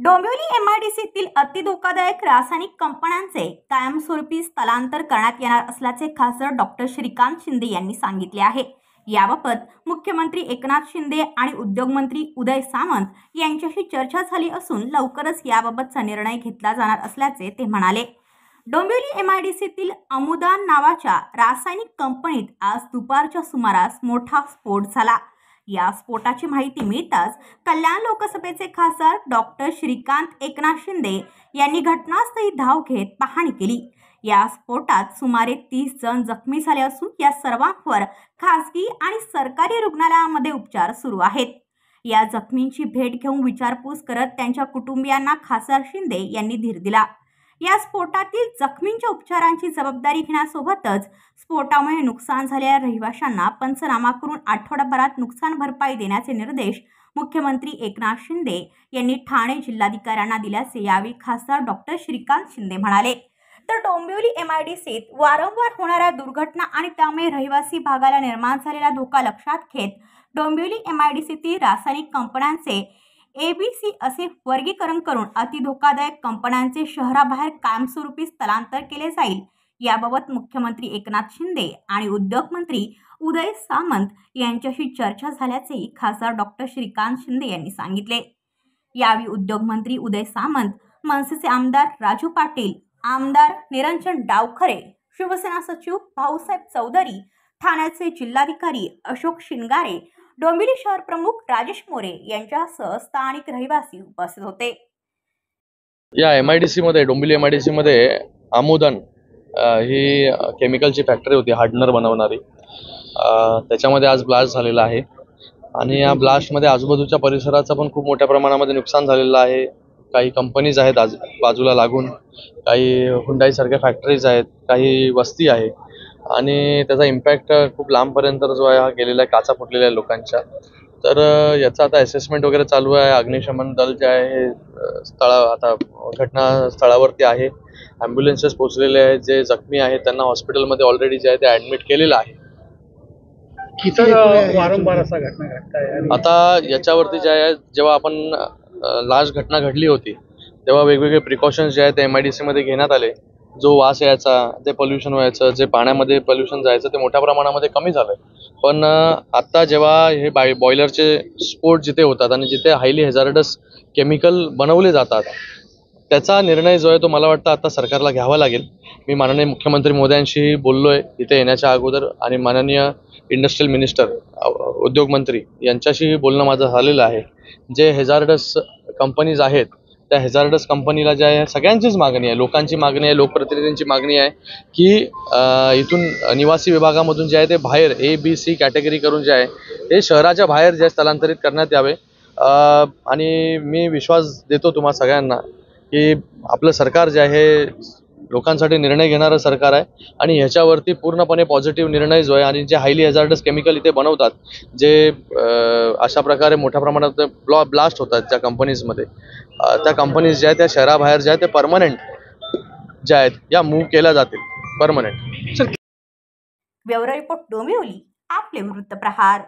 डोंबिवली एमआयडीसीतील अतिधोकादायक रासायनिक कंपन्यांचे कायमस्वरूपी स्थलांतर करण्यात येणार असल्याचे खासदार डॉक्टर श्रीकांत शिंदे यांनी सांगितले आहे। याबाबत मुख्यमंत्री एकनाथ शिंदे आणि उद्योगमंत्री उदय सामंत यांच्याशी चर्चा झाली असून लवकरच याबाबतचा निर्णय घेतला जाणार असल्याचे ते म्हणाले। डोंबिवली एमआयडीसीतील अमुदान नावाच्या रासायनिक कंपनीत आज दुपारच्या सुमारास मोठा स्फोट झाला। या स्फोटाची माहिती मिळताच कल्याण लोकसभेचे खासदार डॉक्टर श्रीकांत एकनाथ शिंदे यांनी घटनास्थळी धाव घेत पाहणी केली। या स्फोटात सुमारे 30 जण जखमी झाले असून या सर्वांवर खासगी आणि सरकारी रुग्णालयामध्ये उपचार सुरू आहेत। या जखमींची भेट घेऊन विचारपूस करत त्यांच्या कुटुंबियांना खासदार शिंदे यांनी धीर दिला। या स्फोटातील जखमींच्या उपचारांची जबाबदारी घेण्यासोबतच स्फोटामुळे नुकसान झालेल्या रहिवाशांना पंचनामा करून आठवडाभरात नुकसान भरपाई देण्याचे निर्देश मुख्यमंत्री एकनाथ शिंदे यांनी ठाणे जिल्हाधिकाऱ्यांना दिल्याचे यावेळी खासदार डॉक्टर श्रीकांत शिंदे म्हणाले। तर डोंबिवली एमआयडीसीत वारंवार होणाऱ्या दुर्घटना आणि त्यामुळे रहिवासी भागाला निर्माण झालेला धोका लक्षात घेत डोंबिवली एमआयडीसीतील रासायनिक कंपन्यांचे ABC असे वर्गीकरण करून अतिधोकादायक कंपन्यांचे शहराबाहेर कायमस्वरूपी स्थलांतर केले जाईल। याबाबत मुख्यमंत्री एकनाथ शिंदे आणि उद्योगमंत्री उदय सामंत यांच्याशी चर्चा झाल्याचेही खासदार डॉक्टर श्रीकांत शिंदे यांनी सांगितले। यावेळी उद्योगमंत्री उदय सामंत, मनसेचे आमदार राजू पाटील, आमदार निरंजन डावखरे, शिवसेना सचिव भाऊसाहेब चौधरी, ठाण्याचे जिल्हाधिकारी अशोक शिंगारे, डोंबिवली शहर प्रमुख राजेश मोरे यांच्यासह स्थानिक रहिवासी उपस्थित होते। या एमआयडीसी मध्ये डोंबिवली एमआयडीसी मध्ये आमुदन ही केमिकलची फॅक्टरी होती, हार्डनर बनवणारी। त्याच्यामध्ये आज ब्लास्ट झालेला आहे आणि या ब्लास्ट मध्ये आजूबाजूच्या परिसराचं पण खूप मोठ्या प्रमाणामध्ये नुकसान झालेलं आहे। काही कंपनीज आहेत बाजूला लागून, काही हुंडाई सारख्या फॅक्टरीज आहेत, काही वस्ती आहे आणि त्याचा इम्पॅक्ट खूप लांबपर्यंत जो आहे हा गेलेला आहे, काचा फुटलेल्या लोकांच्या। तर याचा आता असेसमेंट वगैरे चालू आहे। अग्निशमन दल जे आहे आता घटनास्थळावरती आहे। ॲम्ब्युलन्सेस पोहोचलेले आहेत। जे जखमी आहेत त्यांना हॉस्पिटलमध्ये ऑलरेडी जे आहे ते ॲडमिट केलेलं आहे। वारंवार असा घटना घडताय। आता याच्यावरती जे आहे, जेव्हा आपण लास्ट घटना घडली होती तेव्हा वेगवेगळे प्रिकॉशन्स जे आहेत ते एमआयडीसी मध्ये घेण्यात आले। जो वास यायचा, जे पोल्युशन व्हायचं, जे पाण्यामध्ये पोल्युशन जायचं ते मोठ्या प्रमाणामध्ये कमी झालंय। पण आता जेव्हा हे बॉयलरचे स्फोट जिथे होतात आणि जिथे हायली हॅझार्डस केमिकल बनवले जातात त्याचा निर्णय जो आहे तो मला वाटतं आता सरकारला घ्यावा लागेल। मी माननीय मुख्यमंत्री मोदयांशी बोललोय इथे येण्याच्या अगोदर आणि माननीय इंडस्ट्रियल मिनिस्टर उद्योगमंत्री यांच्याशी बोलणं माझं झालेलं आहे। जे हॅझार्डस कंपनीज आहेत त्या हॅझार्डस कंपनीला जे आहे सगळ्यांचीच मागणी आहे, लोकांची मागणी आहे, लोकप्रतिनिधींची मागणी आहे की इथून निवासी विभागामधून जे आहे ते बाहेर ABC कॅटेगरी करून जे आहे ते शहराच्या बाहेर जे स्थलांतरित करण्यात यावे। आणि मी विश्वास देतो तुम्हा सगळ्यांना की आपलं सरकार जे आहे लोकांसाठी निर्णय घेणारं सरकार आहे आणि ह्याच्यावरती पूर्णपणे पॉझिटिव्ह निर्णय जो आहे आणि जे हायली हॅझार्डस केमिकल इथे बनवतात, जे अशा प्रकारे मोठ्या प्रमाणात ब्लास्ट होतात त्या कंपनीजमध्ये, त्या कंपनीज ज्या आहेत त्या शहराबाहेर ज्या आहेत ते परमनंट ज्या आहेत या मूव्ह केल्या जातील परमनंट। ब्युरो रिपोर्ट डोंबिवली, आपले वृत्तप्रहार।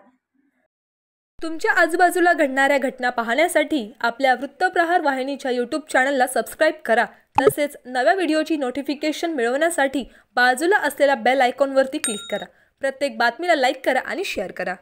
तुमच्या आजूबाजूला घडणाऱ्या घटना पाहण्यासाठी आपल्या वृत्तप्रहार वाहिनीच्या YouTube चॅनलला सबस्क्राईब करा। तसेच नव्या व्हिडिओची नोटिफिकेशन मिळवण्यासाठी बाजूला असलेल्या बेल आयकॉनवरती क्लिक करा। प्रत्येक बातमीला लाईक करा आणि शेअर करा।